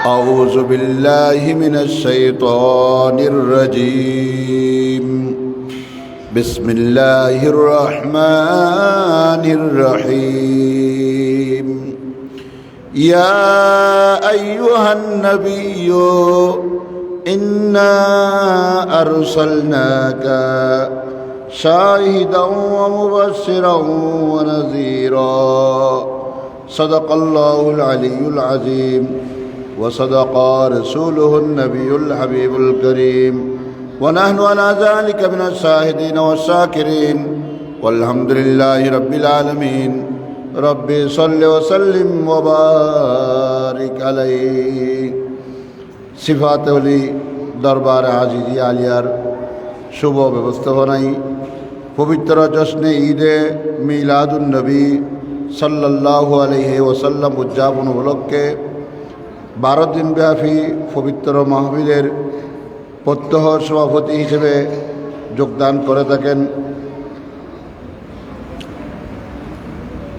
أعوذ بالله من الشيطان الرجيم بسم الله الرحمن الرحيم يا أيها النبي إنا أرسلناك شاهدا ومبشرا ونذيرا صدق الله العلي العظيم وصدق رسوله النبي الحبيب الكريم ونحن على ذلك من الشاهدين والشاكرين والحمد لله رب العالمين رب صل وسلم وبارك عليه صفات ওলি দরবার আজিজি আলিয়ার শুভ ব্যবস্থাপনায় পবিত্র জশ্নে ঈদে মিলাদুন নবী সাল্লাল্লাহু আলাইহি ওয়াসাল্লাম উদযাপন উপলক্ষে 12 দিনব্যাপী পবিত্র মাহফিলের প্রত্যহ সভাপতি হিসেবে যোগদান করে থাকেন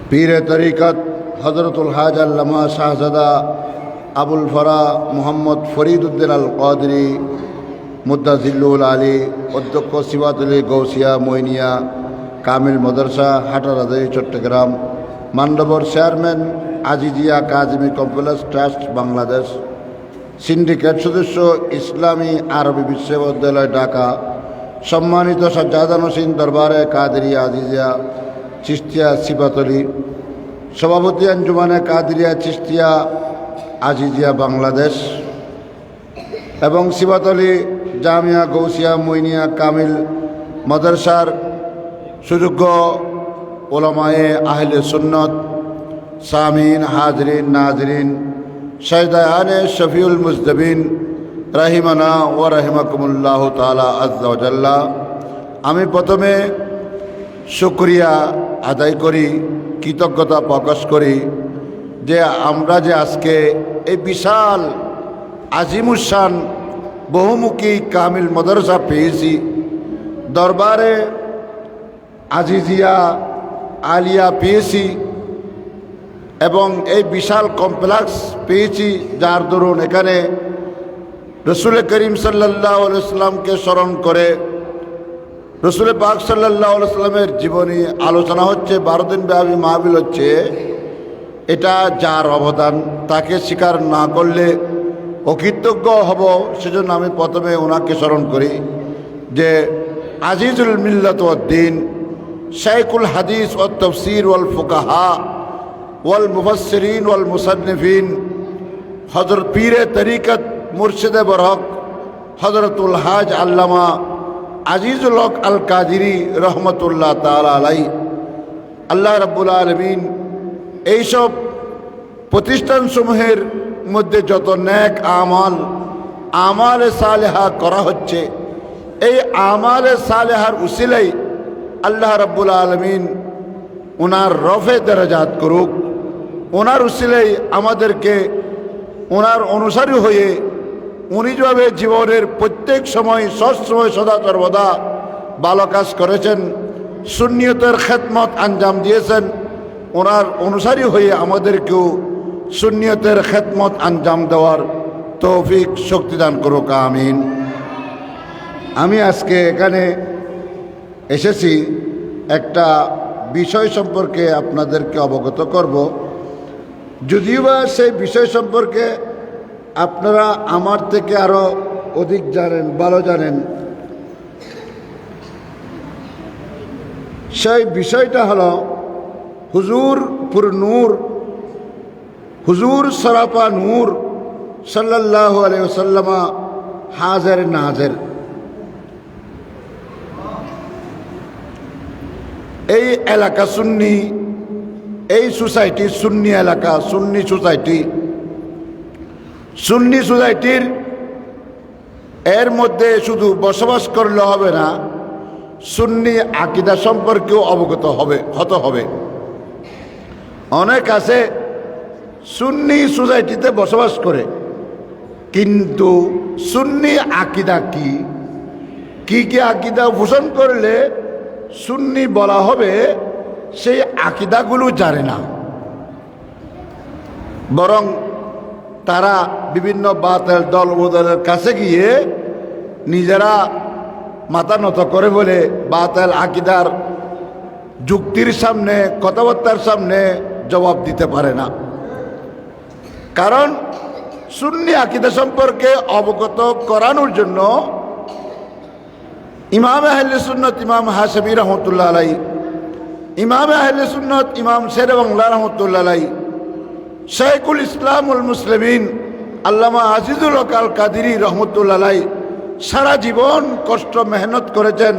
পীরে তরিকত হযরতুল হাজ আল্লামা শাহজাদা আবুল ফরা মোহাম্মদ ফরিদ উদ্দিন আল কাদরি মুদ্দাজিল্লুল আলী অধ্যক্ষ সিবাতুল গৌসিয়া মইনিয়া কামিল মাদ্রাসা হাটারাজাই চট্টগ্রাম মান্ডবর chairman Azizia Kazmi complex trust Bangladesh syndicate সদস্য ইসলামী আরবি বিশ্ববিদ্যালয় ঢাকা সম্মানিত সাজ্জাদান হোসেন দরবারে কাদেরিয়া আজিজিয়া চিশতিয়া সিবাতলি সভাপতি আঞ্জুমানে কাদেরিয়া চিশতিয়া আজিজিয়া বাংলাদেশ এবং সিবাতলি জামিয়া গৌসিয়া মইনিয়া কামিল মাদ্রাসার সুযোগ্য ওলামায়ে আহলে সুন্নত সামিন হাজরিন নাজরিন শাহিদানে শফিউল মুজদবিন রাহিমানা ও রাহিমাকুমুল্লাহ তাআলা আযজা ওয়া জাল্লা। আমি প্রথমে শুকরিয়া আদায় করি, কৃতজ্ঞতা প্রকাশ করি যে আমরা যে আজকে এই বিশাল আজিমুসান বহুমুখী কামিল মাদ্রাসা পেয়েছি, দরবারে আজিজিয়া আলিয়া পেয়েছি এবং এই বিশাল কমপ্লেক্স পেয়েছি, যার দরুন এখানে রসুল করিম সাল্লাল্লাহু আলাইহি ওয়াসাল্লামকে স্মরণ করে রসুল পাক সাল্লাল্লাহু আলাইহি ওয়াসাল্লামের জীবনী আলোচনা হচ্ছে, 12 দিন ব্যাপী মাহফিল হচ্ছে। এটা যার অবদান, তাকে স্বীকার না করলে অকৃতজ্ঞ হব। সেজন্য আমি প্রথমে ওনাকে স্মরণ করি যে আজিজুল মিল্লাত ওয়াদ দ্বীন শাইখুল হাদিস ওয়াত তাফসীর ওয়াল ফুকাহা ওয়াল মুফাসসিরিন ওয়াল মুসান্নিফিন হযরত পীরে তরিকত মুর্শিদে বরহক হযরতুল হাজ আল্লামা আজিজুল হক আল কাদেরী রহমতুল্লাহ তাআলা আলাইহি। আল্লাহ রাব্বুল আলামিন এইসব প্রতিষ্ঠানসমূহের মধ্যে যত নেক আমালে সালেহা করা হচ্ছে, এই আমালে সালেহার উসিলাই আল্লাহ রাব্বুল আলামিন ওনার রফে দরজাত করুক, ওনার উসিলাই আমাদেরকে ওনার অনুসারী হয়ে উনি যেভাবে জীবনের প্রত্যেক সময় সবসময় সদা সর্বদা ভালো কাজ করেছেন, সুন্নিয়তের খেদমত আঞ্জাম দিয়েছেন, ওনার অনুসারী হয়ে আমাদেরকেও সুন্নিয়তের খেদমত আঞ্জাম দেওয়ার তৌফিক শক্তি দান করুক, আমিন। আমি আজকে এখানে এসেছি একটা বিষয় সম্পর্কে আপনাদেরকে অবগত করব, যদিও বা সেই বিষয় সম্পর্কে আপনারা আমার থেকে আরো অধিক জানেন, ভালো জানেন। সেই বিষয়টা হলো হুজুর পুর নূর, হুজুর সরাপা নূর সাল্লাল্লাহু আলাইহি ওয়াসাল্লাম হাজির নাজির। এই এলাকা সুন্নি, এই সোসাইটি সুন্নি এলাকা, সুন্নি সোসাইটির এর মধ্যে শুধু বসবাস করলে হবে না, সুন্নি আকীদা সম্পর্কেও অবগত হতে হবে। অনেক আছে সুন্নি সোসাইটিতে বসবাস করে, কিন্তু সুন্নি আকীদা কি কি আকীদা পোষণ করলে সুন্নি বলা হবে, সেই আকীদাগুলো জানে না। বরং তারা বিভিন্ন বাতিল দল দলের কাছে গিয়ে নিজেরা মাথা নত করে বলে বাতিল আকীদার যুক্তির সামনে কথাবার্তার সামনে জবাব দিতে পারে না। কারণ সুন্নি আকীদা সম্পর্কে অবগত করানোর জন্য ইমাম আহলে সুন্নাত ইমাম হাশমি রহমতুল্লাহ আলাইহি, ইমাম আহলে সুন্নাত ইমাম শেরে বাংলা রহমতুল্লাহ আলাইহি, শাইখুল ইসলামুল মুসলিমিন আল্লামা আজিজুল হক আল কাদেরী রহমতুল্লাহ আলাইহি সারা জীবন কষ্ট মেহনত করেছেন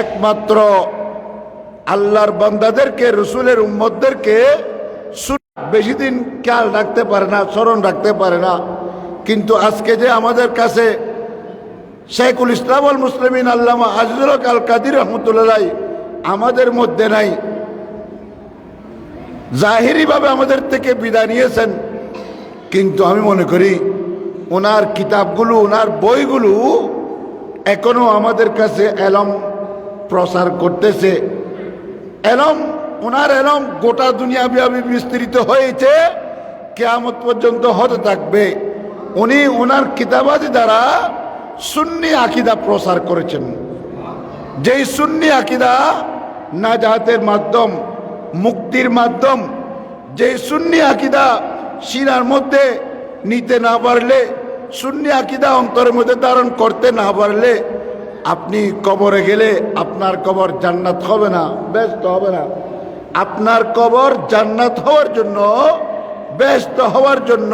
একমাত্র আল্লাহর বান্দাদেরকে, রসুলের উম্মতদেরকে বেশি দিন খেয়াল রাখতে পারে না, স্মরণ রাখতে পারে না। কিন্তু আজকে যে আমাদের কাছে শাইখুল ইসলামুল মুসলিমিন আল্লামা আজিজুল হক আল কাদেরী রহমতুল্লাহ আলাইহি আমাদের মধ্যে নাই, জাহিরিভাবে আমাদের থেকে বিদায় নিয়েছেন। কিন্তু আমি মনে করি ওনার কিতাবগুলো, ওনার বইগুলো এখনো আমাদের কাছে এলম প্রসার করতেছে। এলম, ওনার এলম গোটা দুনিয়াব্যাপী বিস্তৃত হয়েছে, কিয়ামত পর্যন্ত হতে থাকবে। উনি ওনার কিতাবাদি দ্বারা সুন্নি আকীদা প্রসার করেছেন, যেই সুন্নি আকীদা নাজাতের মাধ্যম, মুক্তির মাধ্যম, যেই সুন্নি আকীদা সিনার মধ্যে নিতে না পারলে, সুন্নি আকীদা অন্তরের মধ্যে ধারণ করতে না পারলে আপনি কবরে গেলে আপনার কবর জান্নাত হবে না, ব্যস্ত হবে না। আপনার কবর জান্নাত হওয়ার জন্য, ব্যস্ত হওয়ার জন্য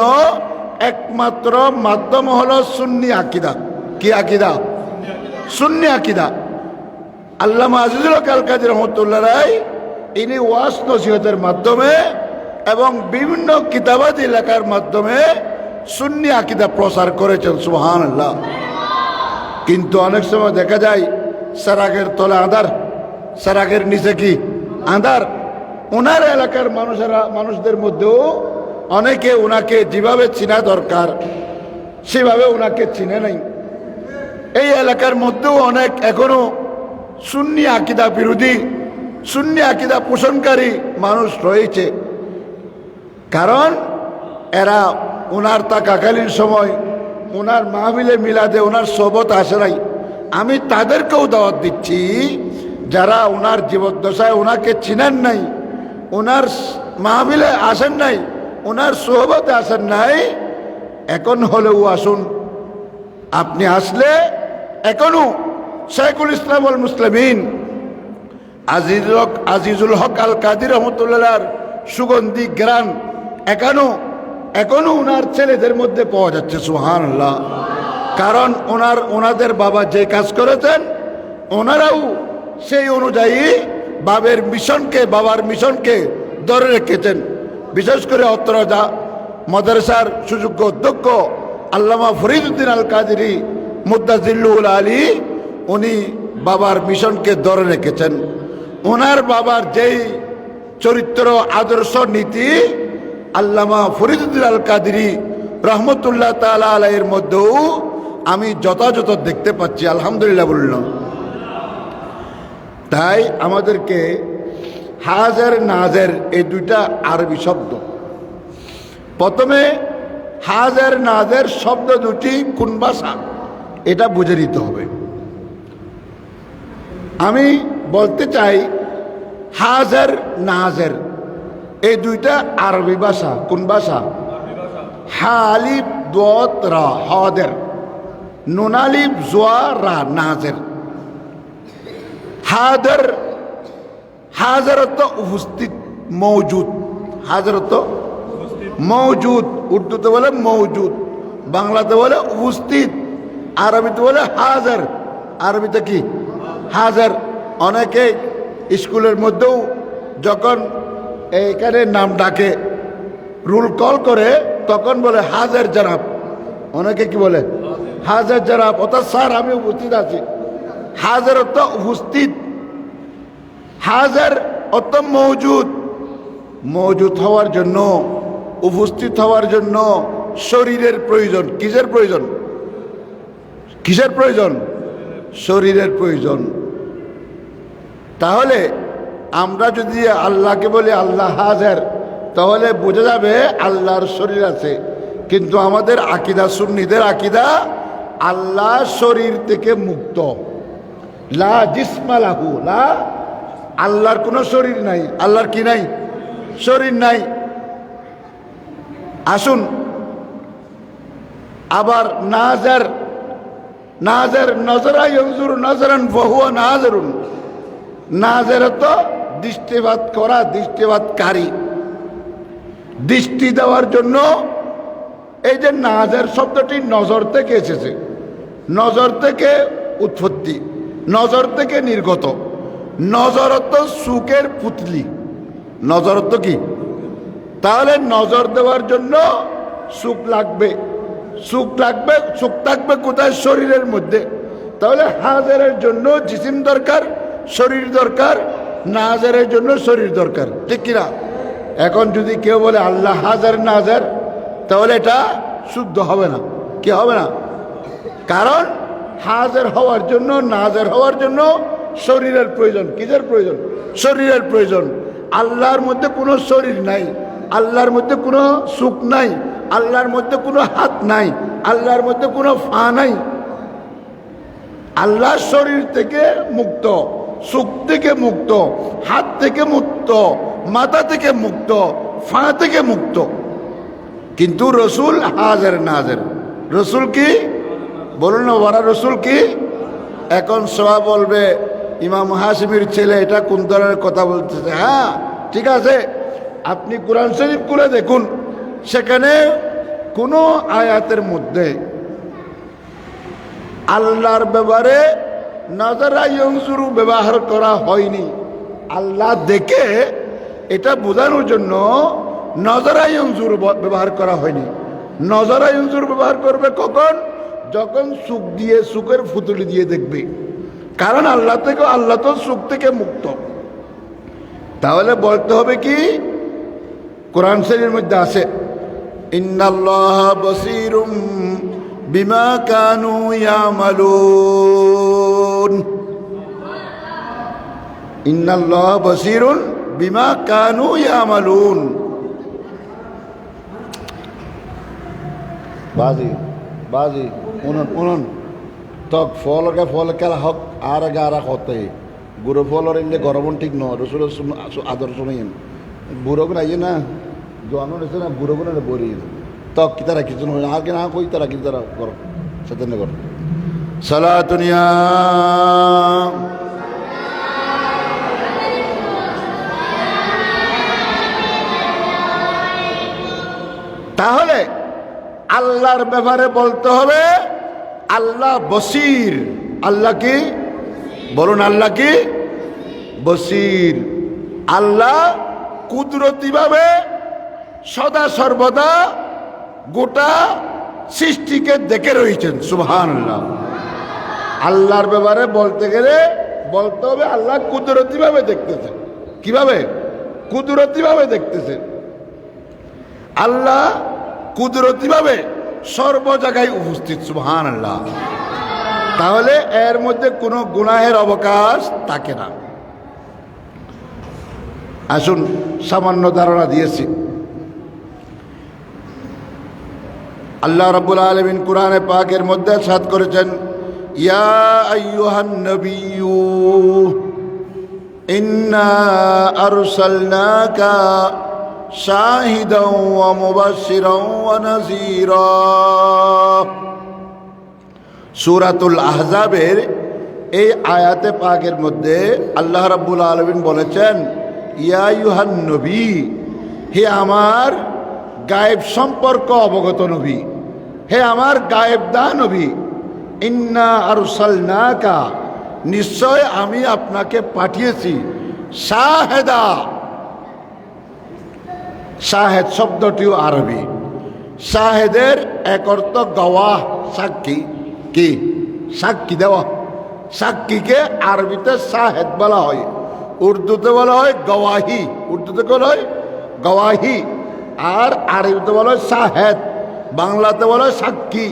একমাত্র মাধ্যম হলো সুন্নি আকীদা। কি আকীদা? সুন্নি আকীদা। আল্লামা আজিজুল হক আল কাদেরী রহমতুল্লাহ আলাইহি ইনি ওয়াজ নসিহতের মাধ্যমে এবং বিভিন্ন কিতাবাদি লেখার মাধ্যমে সুন্নি আকীদা প্রচার করেছেন। সুবহানাল্লাহ। কিন্তু অনেক সময় দেখা যায় সারাগের তলে আঁধার, সারাগের নিচে কি আঁধার। ওনার এলাকার মানুষদের মধ্যেও অনেকে ওনাকে যেভাবে চিনা দরকার সেভাবে ওনাকে চিনে নাই। এই এলাকার মধ্যেও অনেক এখনো সুন্নি আকীদা বিরোধী, সুন্নি আকীদা পোষণকারী মানুষ রয়েছে। কারণ এরা ওনার থাকাকালীন সময় ওনার মাহফিলে মিলাদে ওনার সোহবত আসে নাই। আমি তাদেরকেও দাওয়াত দিচ্ছি যারা ওনার জীবদ্দশায় ওনাকে চিনেন নাই, ওনার মাহফিলে আসেন নাই, ওনার সোহবতে আসেন নাই, এখন হলেও আসুন। আপনি আসলে এখনো শাইখুল ইসলামুল মুসলিমিন আজিজুল হক আল কাদেরী রহমতুল্লাহর সুগন্ধি গ্রান এখনো ওনার ছেলেদের মধ্যে পাওয়া যাচ্ছে। সুবহানাল্লাহ। কারণ ওনাদের বাবা যে কাজ করেছেন ওনারাও সেই অনুযায়ী বাবার মিশনকে ধরে রেখেছেন। বিশেষ করে অত্র মাদ্রাসার সুযোগ্য অধ্যক্ষ আল্লামা ফরিদউদ্দিন আল কাদেরী মুদ্দাজিল্লুল আলী, উনি বাবার মিশনকে ধরে রেখেছেন। ওনার বাবার যেই চরিত্র, আদর্শ, নীতি আল্লামা ফরিদউদ্দিন আল কাদেরী রহমতুল্লাহ তাআলা আলাইহির মধ্যেও আমি যথাযথ দেখতে পাচ্ছি। আলহামদুলিল্লাহ বললাম। তাই আমাদেরকে হাজার নাজের এই দুইটা আরবি শব্দ, প্রথমে হাজার নাজের শব্দ দুটি কোন ভাষা এটা বুঝে নিতে হবে। আমি বলতে চাই হাজার নাজের এই দুইটা আরবি ভাষা। কোন ভাষা? হালিফ দোত রা হাদের, নুনালিফ জোয়া রা নাজের। হাজার, হাজার অর্থ উপস্থিত, মৌজুদ। হাজার অর্থ মৌজুদ, উর্দুতে বলে মৌজুদ, বাংলাতে বলে উপস্থিত, আরবিতে বলে হাজার। আরবিতে কি? হাজার। অনেকে স্কুলের মধ্যেও যখন এইখানে নাম ডাকে, রুল কল করে, তখন বলে হাজার জনাব। অনেকে কি বলে? হাজার জনাব, অর্থাৎ স্যার আমি উপস্থিত আছি। হাজার অর্থ উপস্থিত, হাজার অর্থ মৌজুদ। মৌজুদ হওয়ার জন্য, উপস্থিত হওয়ার জন্য শরীরের প্রয়োজন। কিসের প্রয়োজন? কিসের প্রয়োজন? শরীরের প্রয়োজন। তাহলে আমরা যদি আল্লাহকে বলি আল্লাহ হাজার, তাহলে বোঝা যাবে আল্লাহর শরীর আছে। কিন্তু আমাদের আকীদা, সুন্নিদের আকীদা, আল্লাহ শরীর থেকে মুক্ত। লা জিসমা লাহু, লা, আল্লাহর কোনো শরীর নাই। আল্লাহর কি নাই? শরীর নাই। আসুন আবার নাজার, নাজার নজরা ইয়ানজুরু নজরান ফাহুয়া নাজারুন। নাজার তো দৃষ্টিপাত করা, দৃষ্টিপাতকারী, দৃষ্টি দেওয়ার জন্য। এই যে নাজার শব্দটি নজর থেকে এসেছে, নজর থেকে উৎপত্তি, নজর থেকে নির্গত। নজরত সুখের পুতলি, নজরত কি? তাহলে নজর দেওয়ার জন্য সুখ লাগবে, সুখ লাগবে, সুখ থাকবে কোথায়? শরীরের মধ্যে। তাহলে হাজারের জন্য জিসিম দরকার, শরীর দরকার, নাজারের জন্য শরীর দরকার, ঠিক কিনা? এখন যদি কেউ বলে আল্লাহ হাজার নাজার, তাহলে এটা শুদ্ধ হবে না। কি হবে না? কারণ হাজার হওয়ার জন্য, নাজার হওয়ার জন্য শরীরের প্রয়োজন। কিসের প্রয়োজন? শরীরের প্রয়োজন। আল্লাহর মধ্যে কোনো শরীর নাই, আল্লাহর মধ্যে কোনো সুখ নাই, আল্লাহর মধ্যে কোনো হাত নাই, আল্লাহর মধ্যে কোনো ফা নাই। আল্লাহ শরীর থেকে মুক্ত, সুখ থেকে মুক্ত, হাত থেকে মুক্ত, মাথা থেকে মুক্ত, ফা থেকে মুক্ত। কিন্তু রসুল হাজার নাজার। রসুল কি? বলুন না ওরা রসুল কি? এখন সবাই বলবে ইমাম হাশিমির ছেলে এটা কোন ধরনের কথা বলতেছে। হ্যাঁ ঠিক আছে, আপনি কোরআন শরীফ খুলে দেখুন, সেখানে কোনো আয়াতের মধ্যে আল্লাহর ব্যাপারে নাজারা ইয়ানজুরু ব্যবহার করা হয়নি। আল্লাহ দেখে এটা বোঝানোর জন্য নাজারা ইয়ানজুরু ব্যবহার করা হয়নি। নাজারা ইয়ানজুরু ব্যবহার করবে কখন? যখন সুখ দিয়ে, সুখের ফুতুলি দিয়ে দেখবে। কারণ আল্লাহ থেকে, আল্লাহ তো সুখ থেকে মুক্ত। তাহলে বলতে হবে কি? কোরআন শরীফের মধ্যে আছে ইন্নাল্লাহা বাসীরুম বিমা কানু ইয়ামালুন। ইন্নাল্লাহা বাসীরুন বিমা কানু ইয়ামালুন। বাজি বাজি উনুন উনুন তক ফলকে ফল খেলা হক আর আগে আর হতে বুড়ো ফলর এলে গরমন ঠিক নয়। রসুল আদর শুনেন বুড়োগুন আইয়ে না জোয়ানো এসে না বুড়োগুন বরি তক কি তারা কিছু নয় আর কি না কই তারা কিন্তু তারা কর সেতেন কর সালাতুনিয়া। তাহলে আল্লাহর ব্যাপারে বলতে হবে আল্লাহ বসির। আল্লাহ কি? বলুন আল্লাহ কি? বসির। আল্লাহ কুদরতিভাবে সদা সর্বদা গোটা সৃষ্টিকে দেখে রয়েছেন। সুবহানাল্লাহ। আল্লাহর ব্যাপারে বলতে গেলে বলতে হবে আল্লাহ কুদরতিভাবে দেখতেছেন। কিভাবে? কুদরতিভাবে দেখতেছেন। আল্লাহ কুদরতিভাবে সর্ব জায়গায় উপস্থিত। সুবহানাল্লাহ। তাহলে এর মধ্যে কোনো গুনাহের অবকাশ থাকে না। আসুন সামান্য ধারণা দিয়েছি। আল্লাহ রাব্বুল আলামিন কুরআনে পাকের মধ্যে ইরশাদ করেছেন ইয়া আইয়ুহান নবিয়্যু ইন্না আরসালনাকা শাহিদাও ওয়া মুবাশশিরাও ওয়া নাযীরা। সূরাতুল আহজাবের এই আয়াতে পাকের মধ্যে আল্লাহ রাব্বুল আলামিন বলেছেন ইয়া আইয়ুহান নবী, হে আমার গায়েব সম্পর্ক অবগত নবী, হে আমার গায়েব দা নবী, ইন্না আরসালনাকা, নিশ্চয় আমি আপনাকে পাঠিয়েছি, শাহেদা। শাহেদ শব্দটিও আরবি। শাহেদের এক অর্থ গওয়াহ, সাক্ষী। কি? সাক্ষী দেওয়া। সাক্ষীকে আরবিতে শাহেদ বলা হয়, উর্দুতে বলা হয় গওয়াহি। উর্দুতে বলা হয় গওয়াহি, আর আরবিতে বলা হয় শাহেদ, বাংলাতে বলা হয় সাক্ষী।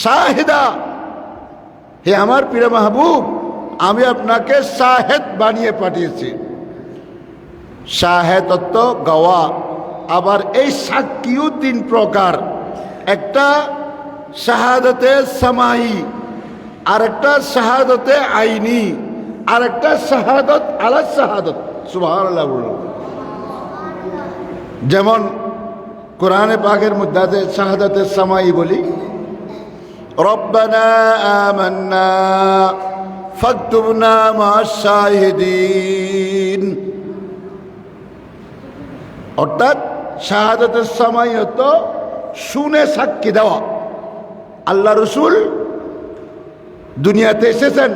শাহেদা, হে আমার প্রিয় মাহবুব, আমি আপনাকে শাহেদ বানিয়ে পাঠিয়েছি। শাহেদ অর্থ গওয়া। আবার এই সাক্ষীও তিন প্রকার। একটা শাহাদতে সামাই, আর একটা শাহাদতে আইনি, আর একটা শাহাদত আলা শাহাদত। সুবহানাল্লাহ বলুন। যেমন কোরআনে পাকের মধ্যে আছে শাহাদতে সামাই বলি, রব্বানা আমান্না ফাকতুবনা মা'আশ শাহিদিন। অর্থাৎ শাহাদতে সামাই হতো শুনে সাক্ষী দেওয়া। আল্লাহ রসুল দুনিয়াতে এসেছেন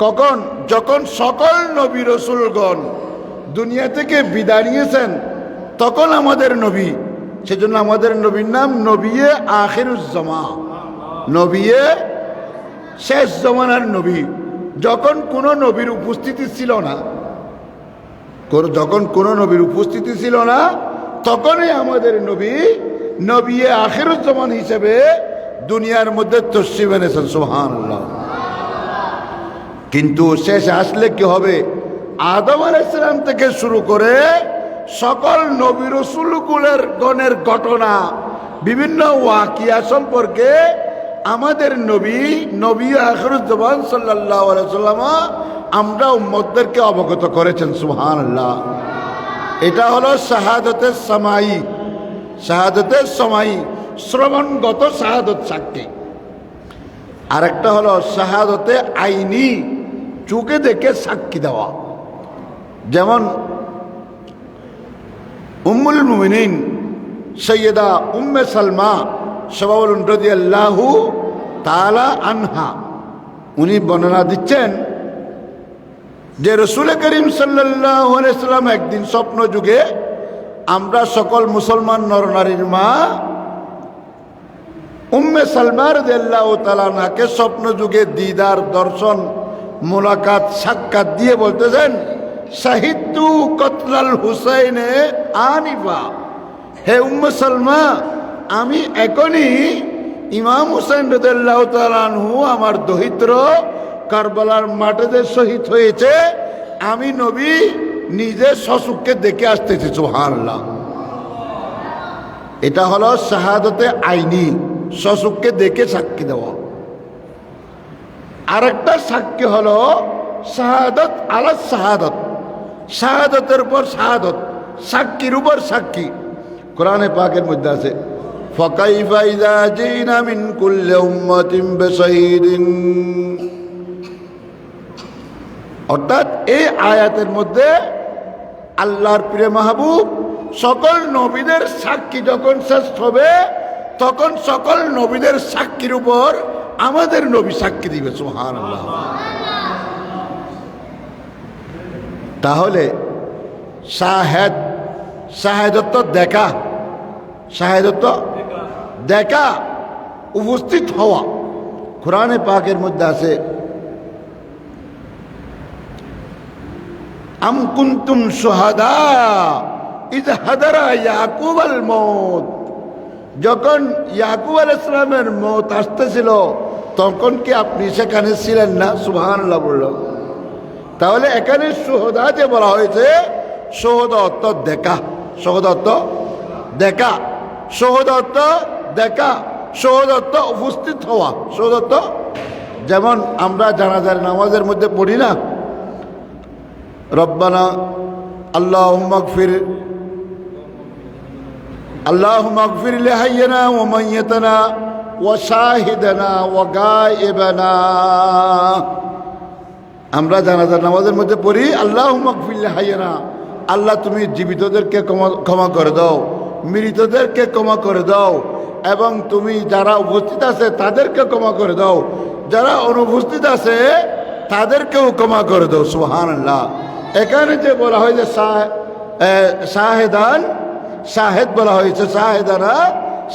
কখন? যখন সকল নবী রসুলগণ দুনিয়া থেকে বিদায় নিয়েছেন, তখন আমাদের নবী। সেজন্য আমাদের নবীর নাম নবিয়ে আখিরুজ্জামা, নবিয়ে শেষ জমানার নবী। যখন কোনো নবীর উপস্থিতি ছিল না, যখন কোনো নবীর উপস্থিতি ছিল না, তখনই আমাদের নবী নবিয়ে আখিরুজ্জামান হিসেবে দুনিয়ার মধ্যে তশরিফ এনেছেন। সুবহানাল্লাহ। কিন্তু শেষ আসলে কি হবে? আদম আলাইহিস সালাম থেকে শুরু করে সকল নবী রাসূলগুলোর গণের ঘটনা, বিভিন্ন ওয়াকিয়া সম্পর্কে আমাদের নবী নবী আখিরুজ্জামান সাল্লাল্লাহু আলাইহি ওয়াসাল্লাম আমরা উম্মতদেরকে অবগত করেছেন। সুবহানাল্লাহ। এটা হলো শাহাদতে সামাই। শাহাদতে সামাই শ্রবণগত শাহাদত সাক্ষী। আরেকটা হলো শাহাদতে আইনি, চোখে দেখে সাক্ষী দেওয়া। যেমন উম্মুল মুমিনিন সৈয়দা উম্মে সালমা রাদিয়াল্লাহু তাআলা আনহা, উনি বর্ণনা দিচ্ছেন যে রাসূল করিম সাল্লাল্লাহু আলাইহি সাল্লাম একদিন স্বপ্ন যুগে আমরা সকল মুসলমান নরনারীর মা উম্মে সালমা রাদিয়াল্লাহু তাআলা আনহাকে স্বপ্ন যুগে দিদার, দর্শন, মোলাকাত, সাক্ষাৎ দিয়ে বলতেছেন, শাহিদতু কতলাল হুসাইনে আনিফা। হে উম্মে সালমা, আমি এখনই ইমাম হুসাইন রাদিয়াল্লাহু তাআলা আনহু আমার দহিত্র কারবালার মাঠে যে শহীদ হয়েছে, আমি নবী নিজে সচক্ষে দেখে আসতেছি। সুবহানাল্লাহ। এটা হলো শাহাদতে আইনি, সচক্ষে দেখে সাক্ষী দেওয়া। আরেকটা সাক্ষী হলো শাহাদত আলা শাহাদত, শাহাদতের উপর শাহাদত, সাক্ষীর উপর সাক্ষী। কোরআনে পাকের মধ্যে আছে, ফাকাইফা ইযা জিনা মিন কুল্লি উম্মাতিন বিশাহিদিন। অর্থাৎ এই আয়াতের মধ্যে আল্লাহর প্রিয় মাহবুব সকল নবীদের সাক্ষী যখন শেষ হবে, তখন সকল নবীদের সাক্ষীর উপর আমাদের নবী সাক্ষী দিবে। সুবহানাল্লাহ। তাহলে শাহেদ, শাহেদত্ব দেখা, শাহেদত্ব দেখা, উপস্থিত হওয়া। কোরআনে পাকের মধ্যে আছে, আম কুনতুম শুহাদা ইয হাদারা ইয়াকুব আল মউত। যখন ইয়াকুব আলাইহিস সালামের মওত আসতেছিল, তখন কি আপনি সেখানে ছিলেন না? সুবহানাল্লাহ বলল। তাহলে এখানে শুহাদা যে বলা হয়েছে, শুহাদা অর্থ দেখা, শুহাদা অর্থ দেখা, শুহাদা অর্থ দেখা, শুহাদা অর্থ উপস্থিত হওয়া। শুহাদা অর্থ যেমন আমরা জানাজার নামাজের মধ্যে পড়ি না, রব্বানা আল্লাহুম্মা গফির লিহাইয়িনা ওয়া মাইয়িতিনা ওয়া শাহিদানা ওয়া গায়িবানা। আমরা জানাজার নামাজের মধ্যে পড়ি আল্লাহুম্মা গফির লিহাইয়িনা, আল্লাহ তুমি জীবিতদেরকে ক্ষমা করে দাও, মৃতদেরকে ক্ষমা করে দাও, এবং তুমি যারা উপস্থিত আছে তাদেরকে ক্ষমা করে দাও, যারা অনুপস্থিত আছে তাদেরকেও ক্ষমা করে দাও। সুবহানাল্লাহ। এখানে যে বলা হয়েছে শাহেদান, শাহেদ বলা হয়েছে, শাহেদানা,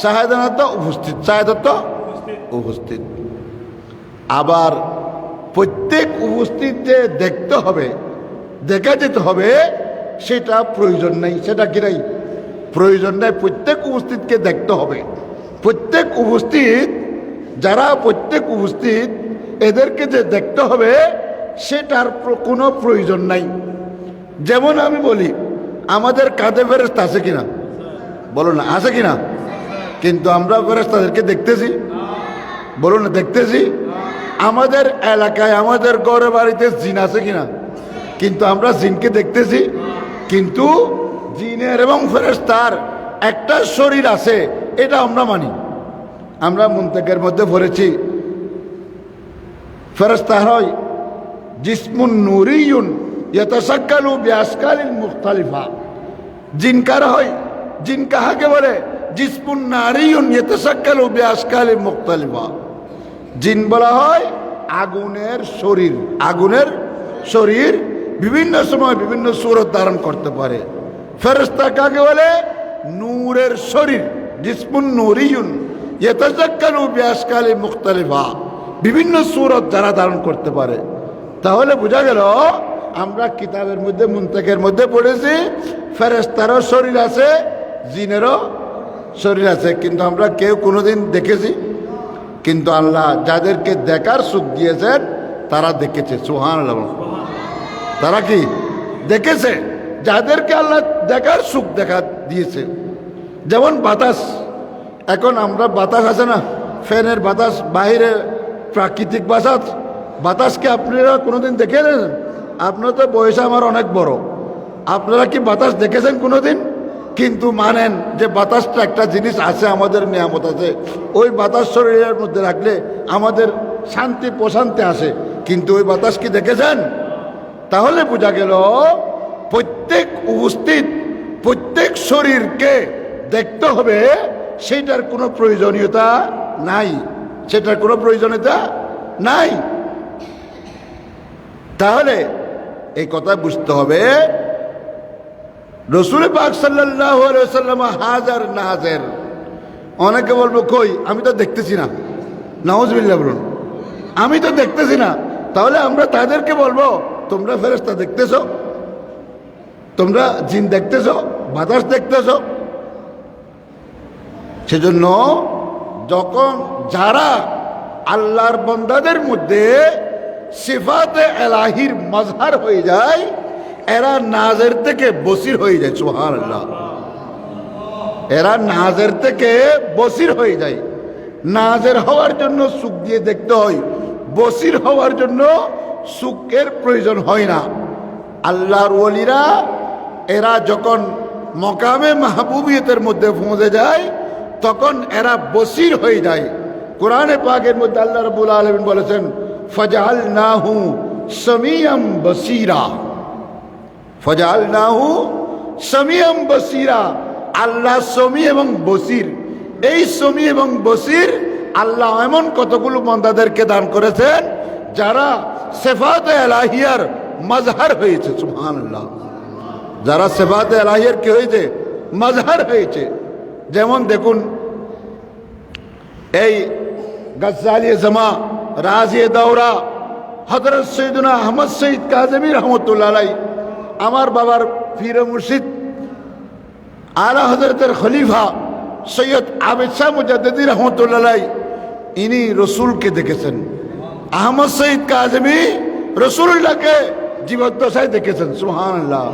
শাহেদানা তো উপস্থিত, শাহেদ তো উপস্থিত। আবার প্রত্যেক উপস্থিত যে দেখতে হবে, দেখা যেতে হবে, সেটা প্রয়োজন নেই। সেটা কি নাই? প্রয়োজন নেই। প্রত্যেক উপস্থিতকে দেখতে হবে। প্রত্যেক উপস্থিত, যারা প্রত্যেক উপস্থিত, এদেরকে যে দেখতে হবে, সেটার কোনো প্রয়োজন নাই। যেমন আমি বলি, আমাদের কাঁধে ফেরেশতা আছে কিনা? বলো না, আছে কিনা? কিন্তু আমরা ফেরেশতাদেরকে দেখতেছি? বলুন না, দেখতেছি? আমাদের এলাকায় আমাদের ঘরে বাড়িতে জিন আছে কিনা? কিন্তু আমরা জিনকে দেখতেছি। কিন্তু জিনের এবং ফেরেশতার একটা শরীর আছে, এটা আমরা মানি। আমরা মুনতাকের মধ্যে পড়েছি, ফেরেশতা হয় জিসমুন নূরিয়ুন ইয়াতাশাক্কালু বিআশকালিল মুখতালিফা। জিন কার হয়? জিন কাহাকে বলে? জিসমুন নারিয়ুন ইয়াতাশাক্কালু বিআশকালিল মুখতালিফা। জিন বলা হয় আগুনের শরীর। আগুনের শরীর বিভিন্ন সময় বিভিন্ন সূরত ধারণ করতে পারে। ফেরেশতা কাকে বলে? নূরের শরীর, জিসমুন নূরিয়ুন ইয়াতাশাক্কালু বিআশকালিল মুখতালিফা, বিভিন্ন সূরত যারা ধারণ করতে পারে। তাহলে বোঝা গেল আমরা কিতাবের মধ্যে মুনতাকের মধ্যে পড়েছি ফেরেশতারও শরীর আছে, জিনেরও শরীর আছে, কিন্তু আমরা কেউ কোনোদিন দেখেছি? কিন্তু আল্লাহ যাদেরকে দেখার সুখ দিয়েছেন তারা দেখেছে। সুবহানাল্লাহ। তারা কি দেখেছে? যাদেরকে আল্লাহ দেখার সুখ দেখা দিয়েছে। যেমন বাতাস, এখন আমরা বাতাস আছে না, ফ্যানের বাতাস, বাহিরে প্রাকৃতিক বাতাস, বাতাসকে আপনারা কোনোদিন দেখেছেন? আপনার তো বয়স আমার অনেক বড়, আপনারা কি বাতাস দেখেছেন কোনোদিন? কিন্তু মানেন যে বাতাসটা একটা জিনিস আছে, আমাদের নিয়ামত আছে, ওই বাতাস শরীরের মধ্যে রাখলে আমাদের শান্তি প্রশান্তি আসে, কিন্তু ওই বাতাস কি দেখেছেন? তাহলে বোঝা গেল প্রত্যেক উপস্থিত প্রত্যেক শরীরকে দেখতে হবে, সেটার কোনো প্রয়োজনীয়তা নাই, সেটার কোনো প্রয়োজনীয়তা নাই। তাহলে এই কথা বুঝতে হবে রসুল পাক সাল্লাল্লাহু আলাইহি ওয়াসাল্লাম হাজার নাজের। অনেকে বলবো কই, আমি তো দেখতেছি না। নাউজুবিল্লাহ বলুন, আমি তো দেখতেছি না। তাহলে আমরা তাদেরকে বলবো তোমরা ফেরেশতা দেখতেছ, তোমরা জিন দেখতেছ, বাতাস দেখতেছ। সেজন্য যখন যারা আল্লাহর বান্দাদের মধ্যে সিফাতে এলাহির মাজহার হয়ে যায়, এরা নাজের থেকে বসির হয়ে যায়। সুবহানাল্লাহ। এরা নাজের থেকে বসির হয়ে যায়। নাজের হওয়ার জন্য সুখ দিয়ে দেখতে হয়, বসির হওয়ার জন্য সুখের প্রয়োজন হয় না। আল্লাহর ওলিরা এরা যখন মকামে মাহবুবিয়তের মধ্যে পৌঁছে যায় তখন এরা বসির হয়ে যায়। কোরআনে পাকের মধ্যে আল্লাহ রাব্বুল আলামিন বলেছেন ফাজআলনাহু সামিয়াম বসীরা। ফাজআলনাহু সামিয়াম বসীরা। আল্লাহ সমী এবং বসির। এই সমী এবং বসির আল্লাহ এমন কতগুলো বান্দাদেরকে দান করেছেন যারা সিফাতে ইলাহিয়ার মাজহার হয়েছে। সুবহানাল্লাহ। যারা সিফাতে ইলাহিয়ার কি হয়েছে? মাজহার হয়েছে। যেমন দেখুন এই গজ্জালি জামা, রাজি দৌরা, হযরত সৈয়দনা আহমদ সঈদ কাজেমী রহমতুল্লাহ আলাইহি, আমার বাবার পীর মুর্শিদ আলা হযরতের খলিফা সৈয়দ আবেদ শাহ মুজাদ্দিদি রহমতুল্লাহ আলাইহি, ইনি রসুলকে দেখেছেন। আহমদ সঈদ কাজেমী রসুলকে জীবদ্দশায় দেখেছেন। সুবহানাল্লাহ।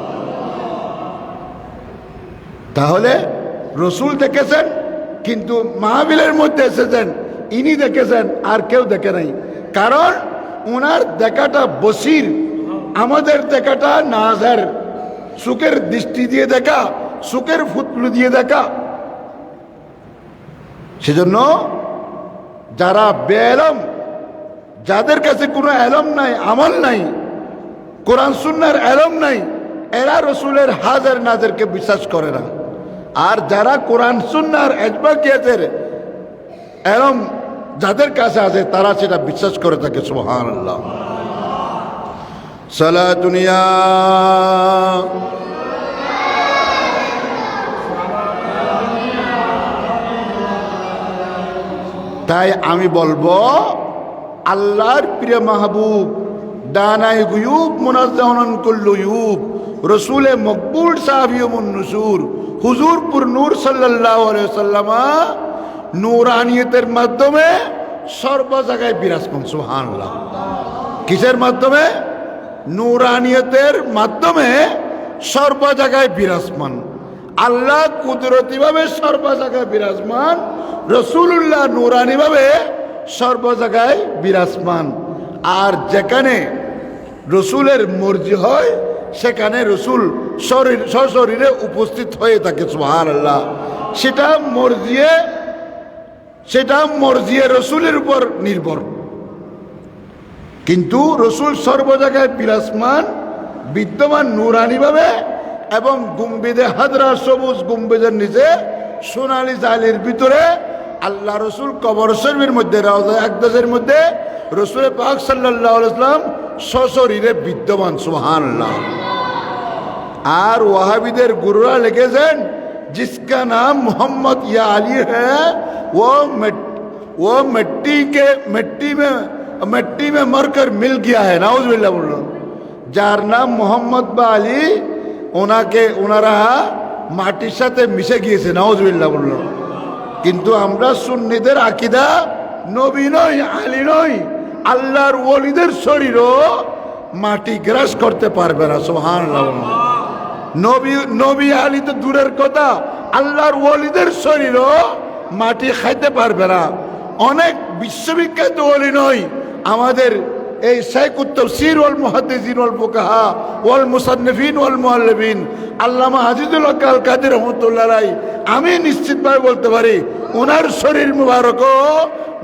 তাহলে রসুল দেখেছেন, কিন্তু মাহফিলের মধ্যে এসেছেন, ইনি দেখেছেন, আর কেউ দেখে নাই। কারণ ওনার দেখাটা বসির, আমাদের দেখাটা নাজার, সুখের দৃষ্টি দিয়ে দেখা, সুখের ফুতলু দিয়ে দেখা। সেজন্য যারা বেএলম, যাদের কাছে কোনো এলম নাই, আমল নাই, কোরআন সুন্নাহর এলম নাই, এরা রসুলের হাজার নাজেরকে বিশ্বাস করে না। আর যারা কোরআন সুন্নাহর ইজমা কিয়াসের এলম যাদের কাছে আছে তারা সেটা বিশ্বাস করে থাকে। সুবহানাল্লাহ। সালাতুনিয়া তাই আমি বলবো আল্লাহর প্রিয় মাহবুব দানাই গুয়ুব মুনাজ্জাহুন কুল্লু ইউব রসুলে মকবুল সাহাবিয়ুন নুসুর হুজুর পুর নূর সাল্লাল্লাহু আলাইহি ওয়াসাল্লাম নূরানিয়তের মাধ্যমে সর্ব জায়গায় বিরাজমান। সুবহানাল্লাহ। কিসের মাধ্যমে? নূরানিয়তের মাধ্যমে সর্ব জায়গায় বিরাজমান। আল্লাহ কুদরতিভাবে সর্ব জায়গায় বিরাজমান, রসুল্লাহ নুরানিভাবে সর্ব জায়গায় বিরাজমান। আর যেখানে রসুলের মর্জি হয় সেখানে রসুল সশরীরে উপস্থিত হয়ে থাকে। সুবহানাল্লাহ। সেটা মর্জিয়ে রসুলের উপর নির্ভর। কিন্তু রসুল সর্ব জায়গায় বিরাজমান, বিদ্যমান নুরানিভাবে, এবং গুম্বিদে হাজরা সবুজ গুম্বিদের নিচে সোনালী জালির ভিতরে আল্লাহ রসুল কবর শরীফের মধ্যে রাউজা আকদাসের মধ্যে রসুল পাক সাল্লাল্লাহু আলাইহি ওয়াসাল্লাম সশরীরে বিদ্যমান। সুবহানাল্লাহ। আর ওয়াহাবিদের গুরুরা লিখেছেন, जिसका नाम मोहम्मद या अली है वो मिट्टी में मरकर मिल गया है। नाउजुबिल्लाह बोलो। যার নাম মোহাম্মদ বা আলী, ওনারা মাটির সাথে মিশে গিয়েছে। নাউজুবিল্লাহ বলল। কিন্তু আমরা সুন্নিদের আকীদা নবী নয়, আলী নয়, আল্লাহর ওলিদের শরীরও মাটি গ্রাস করতে পারবে না। সুবহানাল্লাহ। নবী আলী তো দূরের কথা, আল্লাহর ওলিদের শরীরও মাটি খাইতে পারবে না। অনেক বিশ্ববিখ্যাত ওলি নয় আমাদের এই শাইখুত তাফসীর ওয়াল মুহাদ্দিসিন ওয়াল ফুকাহা ওয়াল মুসান্নিফিন ওয়াল মুআল্লিমিন আল্লামা আজিজুল হক আল কাদের রাহমাতুল্লাহ আলাইহি, আমি নিশ্চিতভাবে বলতে পারি ওনার শরীর মুবারকও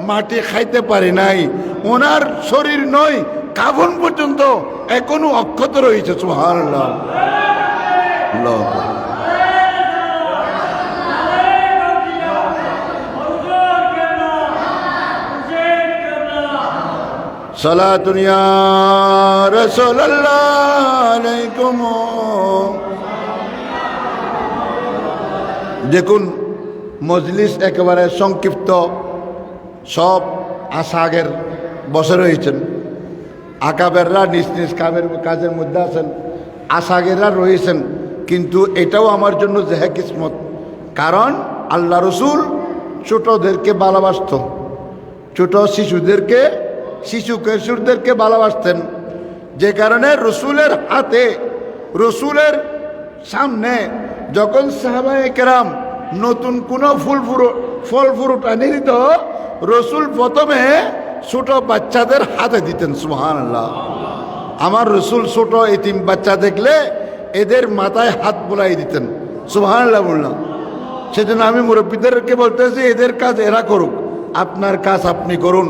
মাটি খাইতে পারে নাই। ওনার শরীর নয়, কাফন পর্যন্ত এখনো অক্ষত রয়েছে। সুবহানাল্লাহ। আল্লাহু আকবার। সালাতুন ইয়া রাসূলুল্লাহ আলাইকুম। দেখুন, মজলিস একেবারে সংক্ষিপ্ত, সব আশাগের বসে রয়েছেন। আকাবেররা নিজ নিজ কাজের মধ্যে আছেন, আশাগেররা রয়েছেন। কিন্তু এটাও আমার জন্য জেহে কিসমত, কারণ আল্লাহ রসুল ছোটদেরকে ভালোবাসত, ছোট শিশু কিশোরদেরকে ভালোবাসতেন। যে কারণে রসুলের হাতে, রসুলের সামনে যখন সাহাবায়ে কেরাম নতুন কোনো ফল ফ্রুট আনি দিত, রসুল প্রথমে ছোট বাচ্চাদের হাতে দিতেন। সুবহানাল্লাহ। আমার রসুল ছোট এতিম বাচ্চা দেখলে এদের মাথায় হাত বুলাই দিতেন। সুবহানাল্লাহ বললাম। সেজন্য আমি মুরব্বীদেরকে বলতেছি, এদের কাজ এরা করুক, আপনার কাজ আপনি করুন।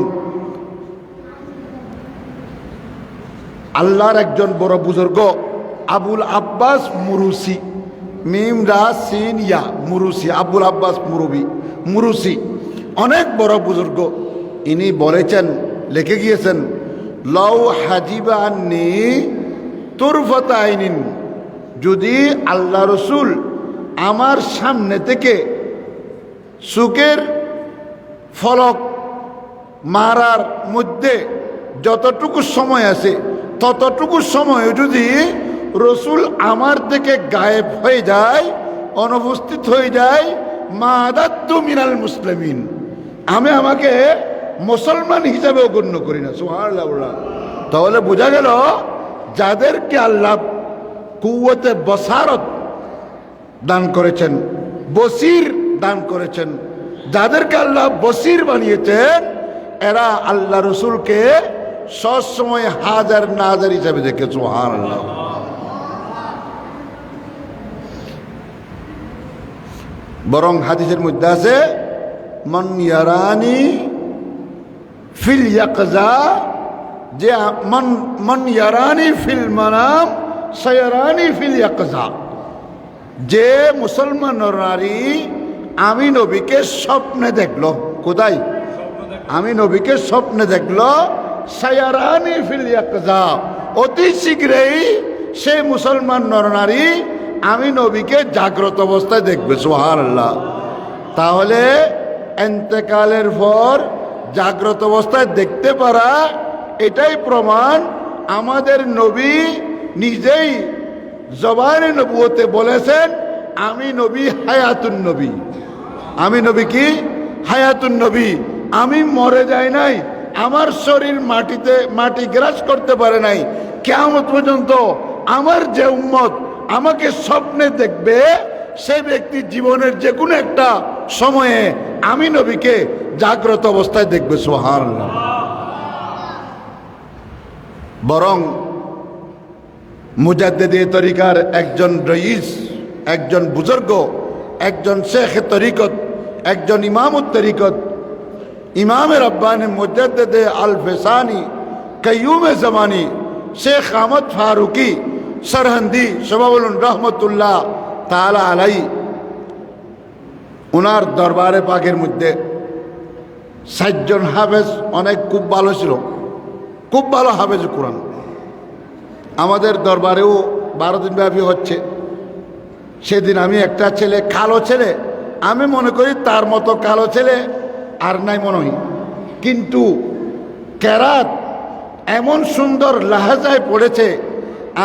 আল্লাহর একজন বড় বুজুর্গ আবুল আব্বাস মুরুসি, মিম রা সিন ইয়া মুরুসি, আবুল আব্বাস মুরুসি, অনেক বড় বুজুর্গ। ইনি বলেছেন, লিখে গিয়েছেন, লাউ হাজিবা আন্নি তুরফাতা আইনিন, যদি আল্লাহ রসুল আমার সামনে থেকে চোখের ফলক মারার মধ্যে যতটুকু সময় আছে ততটুকু সময় যদি রসুল আমার থেকে গায়েব হয়ে যায়, অনুপস্থিত হয়ে যায়, মাদাত্তু মিনাল মুসলিমিন, আমি আমাকে মুসলমান হিসাবেও গণ্য করি না। সুবহানাল্লাহ। তাহলে বোঝা গেল, যাদেরকে আল্লাহ কুওয়াতে বসারত দান করেছেন, বসির দান করেছেন, যাদেরকে আল্লাহ বসির বানিয়েছেন, এরা আল্লাহ রসুলকে সবসময় হাজার নাজার হিসাবে দেখে। সুবহানাল্লাহ। বরং হাদিসের মধ্যে আছে, মান ইয়ারানি ফিল ইয়াকজা, যে মান ইয়ারানি ফিল মানাম সায়ারানি ফিল ইয়াকজা, যে মুসলমান নারী আমি নবীকে স্বপ্নে দেখলো, কোথায়? আমি নবীকে স্বপ্নে দেখলো, সায়ারানি ফিল ইয়াকজা, অতি শীঘ্রই সেই মুসলমান নরনারী আমি নবীকে জাগ্রত অবস্থায় দেখবে। সুবহানাল্লাহ। তাহলে ইন্তেকালের পর জাগ্রত অবস্থায় দেখতে পারা, এটাই প্রমাণ আমাদের নবী নিজেই জবানে নবুয়তে বলেছেন, আমি নবী হায়াতুন নবী। আমি নবী কি? হায়াতুন নবী। আমি মরে যাই নাই, আমার শরীর মাটি গ্রাস করতে পারে নাই। কিয়ামত পর্যন্ত আমার যে উম্মত আমাকে স্বপ্নে দেখবে, সেই ব্যক্তি জীবনের যে কোনো একটা সময়ে আমি নবীকে জাগ্রত অবস্থায় দেখবে। সুবহানাল্লাহ। বরং মুজাদ্দিদে তরিকার একজন রইস, একজন বুজুর্গ, একজন শেখ তরিকত, একজন ইমামুত তরিকত, ইমামে রব্বানি মুজাদ্দিদে আল ফেসানি কাইয়ুমে জামানি শেখ আহমদ ফারুকি সরহন্দি সবাবুল রহমতুল্লাহ তাআলা আলাই, ওনার দরবারে পাকের মধ্যে 60 জন হাফেজ, অনেক খুব ভালো ছিল, খুব ভালো হাফেজ কোরআন। আমাদের দরবারেও 12 দিন ব্যাপী হচ্ছে। সেদিন আমি একটা ছেলে, কালো ছেলে, আমি মনে করি তার মতো কালো ছেলে আর নাই মনে হয়, কিন্তু কেরাত এমন সুন্দর লাহাজায় পড়েছে,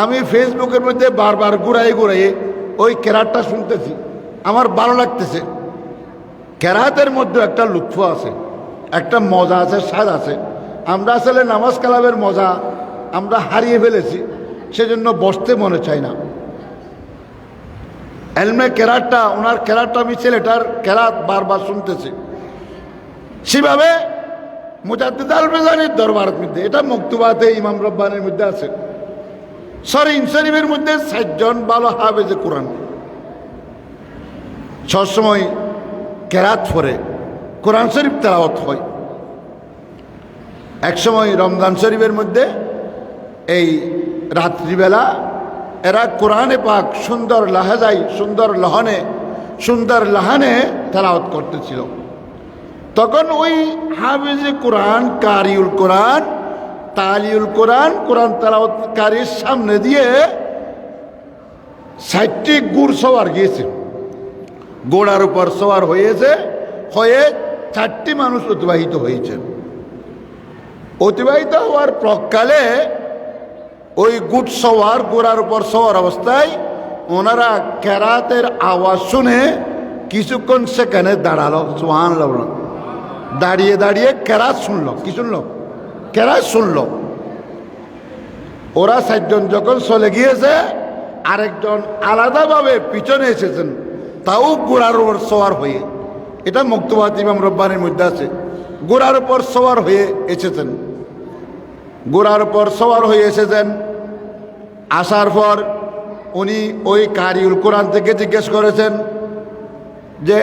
আমি ফেসবুকের মধ্যে বারবার ঘুরাই ওই কেরাতটা শুনতেছি, আমার ভালো লাগতেছে। কেরাতের মধ্যে একটা লুৎফ আছে, একটা মজা আছে, স্বাদ আছে। আমরা আসলে নামাজ কালামের মজা আমরা হারিয়ে ফেলেছি, সেজন্য বসতে মনে চাই না। এলমে কেরাতটা, ওনার কেরাতটা, আমি ছেলেটার কেরাত বারবার শুনতেছি। সেভাবে মুজাদ্দিদ আল ফেসানির দরবারের মধ্যে, এটা মকতুবাতে ইমাম রব্বানির মধ্যে আছে, শরীফ শরীফের মধ্যে 60 জন ভালো হাফেজে কোরআন সবসময় কেরাত পড়ে, কোরআন শরীফ তেলাওয়াত হয়। একসময় রমজান শরীফের মধ্যে এই রাত্রিবেলা এরা কোরআনে পাক সুন্দর লাহাজাই, সুন্দর লাহানে তেলাওয়াত করতেছিল। তখন ওই হাফেজে কোরআন, কারিউল কোরআন, তালিউল কোরআন, কোরআন তেলাওয়াতকারীর সামনে দিয়ে 60টি ঘোড় সওয়ার গিয়েছে, ঘোড়ার উপর সওয়ার হয়ে 4টি মানুষ অতিবাহিত হয়েছে। অতিবাহিত হওয়ার প্রকালে ওই ঘোড়ার উপর সওয়ার অবস্থায় ওনারা কেরাতের আওয়াজ শুনে কিছুক্ষণ সেখানে দাঁড়ালো। সুবহানাল্লাহ। দাঁড়িয়ে দাঁড়িয়ে কেরাত শুনলো। কি শুনলো? কেরাত শুনলো। ওরা 60 জন যখন চলে গিয়েছে, আরেকজন আলাদাভাবে পিছনে এসেছেন, তাও ঘোড়ার উপর সওয়ার হয়ে। এটা মকতুবাত ইমাম রব্বানির মধ্যে আছে। ঘোড়ার উপর সওয়ার হয়ে এসেছেন, ঘোড়ার উপর সওয়ার হয়ে এসেছেন। আসার পর উনি ওই কারিউল কোরআন থেকে জিজ্ঞেস করেছেন যে,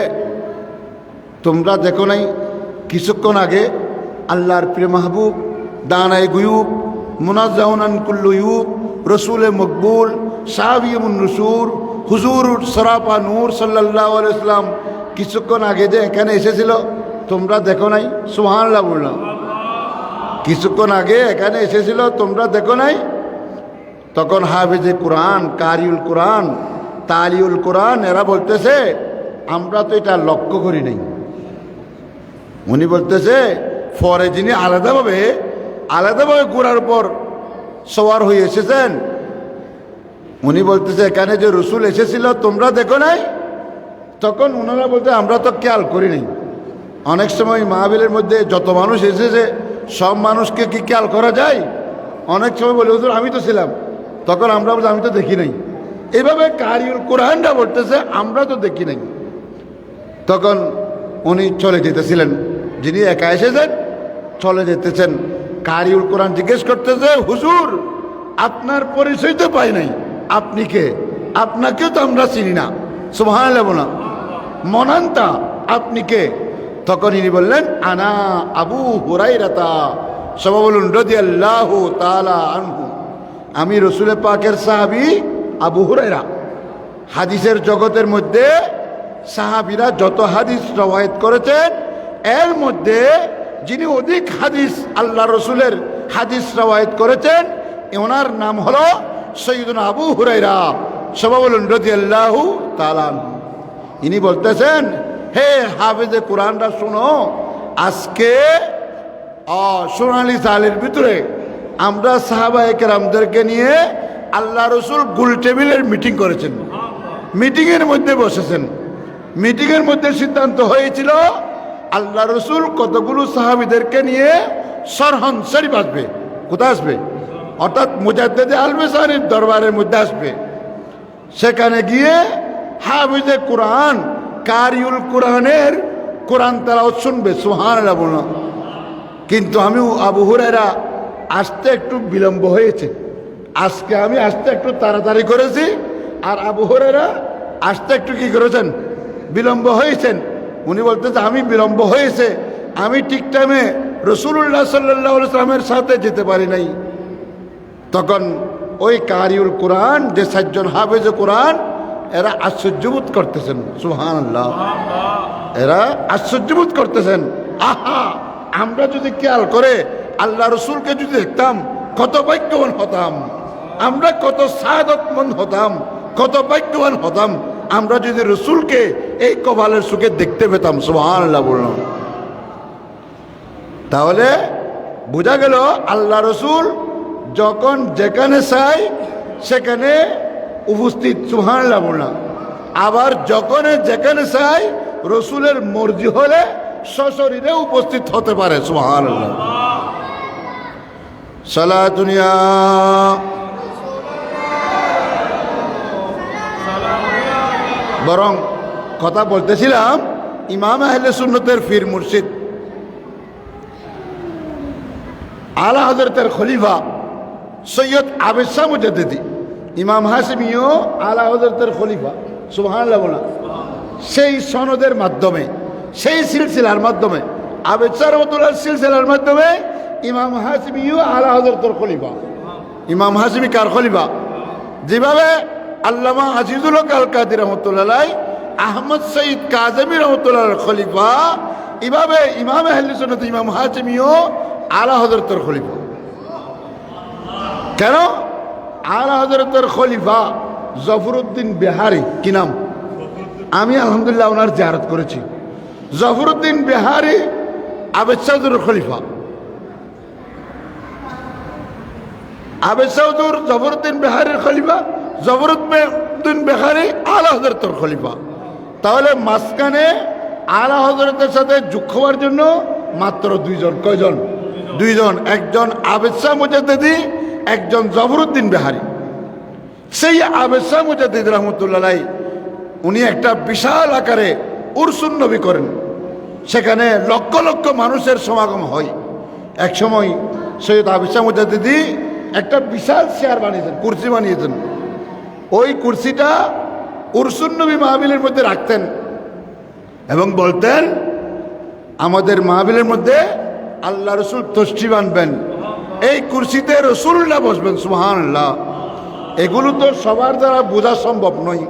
তোমরা দেখো নাই কিছুক্ষণ আগে আল্লাহর প্রিয় মাহবুব, দানায় গুয়ুব, মুনাজ্জাউনান কুল্লু ইউব, রসুলে মকবুল, সাহাবিয়ুন রসুর, হুজুর সরাপা নূর সাল্লাল্লাহু আলাইহি ওয়াসাল্লাম কিছুক্ষণ আগে যে এখানে এসেছিল, তোমরা দেখো নাই? সুবহানাল্লাহ বললাম। কিছুক্ষণ আগে এখানে এসেছিল, তোমরা দেখো নাই? তখন হাফেজে কোরআন, কারিউল কোরআন, তালিউল কোরআন এরা বলতেছে, আমরা তো এটা লক্ষ্য করি নাই। উনি বলতেছে, পরে যিনি আলাদাভাবে ঘোড়ার উপর সওয়ার হয়ে এসেছেন, উনি বলতেছে, এখানে যে রসুল এসেছিল তোমরা দেখো নাই? তখন ওনারা বলতে, আমরা তো খেয়াল করি নাই। অনেক সময় মাহফিলের মধ্যে যত মানুষ এসেছে সব মানুষকে কি খেয়াল করা যায়? অনেক সময় বলে, হুজুর আমি তো ছিলাম। তখন আমরা বলছি, আমি তো দেখি নাই। এইভাবে কারিউল কোরআনটা বলতেছে, আমরা তো দেখি নাই। তখন উনি চলে যেতেছিলেন, যিনি একা এসেছেন চলে যেতেছেন। কারিউল কোরআন জিজ্ঞেস করতেছে, হুজুর আপনার পরিচয় তো পাই নাই, আপনি কে? আপনাকেও তো আমরা চিনি না। সুবহানাল্লাহ বলা, মনান্তা আপনি কে? তখন ইনি বললেন, আনা আবু হুরায়রা, সবাই বলুন রাদিয়াল্লাহু তাআলা আনহু, আমি রসুল পাকের সাহাবী আবু হুরায়রা। হাদিসের জগতের মধ্যে সাহাবীরা যত হাদিস রওয়ায়াত করেছেন, এর মধ্যে যিনি অধিক হাদিস আল্লাহ রসুলের হাদিস রওয়ায়াত করেছেন, ওনার নাম হলো সৈয়দনা আবু হুরায়রা। সবাই বলুন রাদিয়াল্লাহু তাআলা আনহু। ইনি বলতেছেন, হে হাফেজে কোরআনরা শুনো, আজকে সোনালী সালের ভিতরে আমরা সাহাবায়ে কেরামদেরকে নিয়ে আল্লাহ রসুল গোল টেবিলের মিটিং করেছেন। মিটিংয়ের মধ্যে বসেছেন। মিটিংয়ের মধ্যে সিদ্ধান্ত হয়েছিল, আল্লাহ রসুল কতগুলো সাহাবীদেরকে নিয়ে সরহন শরীফ আসবে। কোথায় আসবে? অর্থাৎ মুজাদ্দিদে আল ফেসানির দরবারের মধ্যে আসবে। সেখানে গিয়ে হাফিজে কোরআন, কারিউল কোরআনের কোরআন তেলাওয়াত শুনবে, সুবহানাল্লাহ বলুন। কিন্তু আমি আবু হুরায়রা আসতে একটু বিলম্ব হয়েছে, আজকে আমি আসতে একটু তাড়াতাড়ি করেছি, আর আবু হুরায়রা আসতে একটু কি করেছেন, বিলম্ব হয়েছেন। উনি বলতেছে আমি বিলম্ব হয়েছে, আমি ঠিক টাইমে রাসূলুল্লাহ সাল্লাল্লাহু আলাইহি ওয়াসাল্লামের সাথে যেতে পারি নাই। তখন ওই কারিউল কোরআন যে 4 জন হাফেজে কোরআন, এরা আশ্চর্যবোধ করতেছেন, সুবহানাল্লাহ, এরা আশ্চর্যবোধ করতেছেন। আহা, আমরা যদি খেয়াল করে আল্লাহ রসুলকে যদি দেখতাম কত ভাগ্যবান হতাম, আমরা কত সাদতমন্দ হতাম, কত ভাগ্যবান হতাম আমরা যদি রসুলকে এই কপালের সুখে দেখতে পেতাম, সুবহানাল্লাহ বললাম। তাহলে বোঝা গেল আল্লাহ রসুল যখন যেখানে চাই সেখানে উপস্থিত, সুবহানাল্লাহ বললাম। আবার যখন যেখানে চাই রসুলের মর্জি হলে সশরীরে উপস্থিত হতে পারে, সুবহানাল্লাহ। সালাতুনিয়া বরং কথা বলতেছিলাম ইমাম আহলে সুন্নতের পীর মুর্শিদ আলা হযরতের খলিফা সৈয়দ আবেদ শাহ মুজাদ্দিদি ইমাম হাশিমিও আলা হযরতের খলিফা, সুবহানাল্লাহ বলা, সেই সনদের মাধ্যমে, সেই সিলসিলার মাধ্যমে, আবেদ শাহ রহমাতুল্লাহ সিলসিলার মাধ্যমে ইমাম হাশিমিও আলা হযরতের খলিফা। ইমাম হাশিমি কার খলিফা? যেভাবে আল্লামা আজিজুল হক আল কাদি রহমতুল্লাহ, আহমদ সঈদ কাজেমি রহমতুল্লাহ খলিফা, এভাবে ইমাম আহলে সুন্নাত ইমাম হাশিমিও আলা হযরতের খলিফা। কেন আলা হযরতের খলিফা? জফরউদ্দিন বিহারি, কি নাম? আমি আলহামদুলিল্লাহ ওনার জিয়ারত করেছি। জফরউদ্দিন বিহারি আবেদ শাহর খলিফা, আবেদ শাহর জফরউদ্দিন বিহারির খলিফা, জফরউদ্দিন বিহারি আলা হযরতের খলিফা। তাহলে মাঝখানে আলা হযরতের সাথে যোগ হওয়ার জন্য মাত্র 2 জন। কয়জন? 2 জন। একজন আবেদ শাহ মুজাদ্দিদি, একজন জফরউদ্দিন বিহারি। সেই আবেদ শাহ মুজাদ্দিদ রহমতুল্লাহ উনি একটা বিশাল আকারে উরসুন নবী করেন, সেখানে লক্ষ লক্ষ মানুষের সমাগম হয়। এক সময় সৈয়দ আবেদ শাহ মুজাদ্দিদি একটা বিশাল চেয়ার বানিয়েছেন, কুরসি বানিয়েছেন। ওই কুরসিটা উরসুন নবী মাহফিলের মধ্যে রাখতেন এবং বলতেন আমাদের মাহফিলের মধ্যে আল্লাহ রসুল তসরিফ আনবেন, এই কুরসিতে রসুল্লাহ বসবেন, সুবহানাল্লাহ। এগুলো তো সবার দ্বারা বোঝা সম্ভব নয়।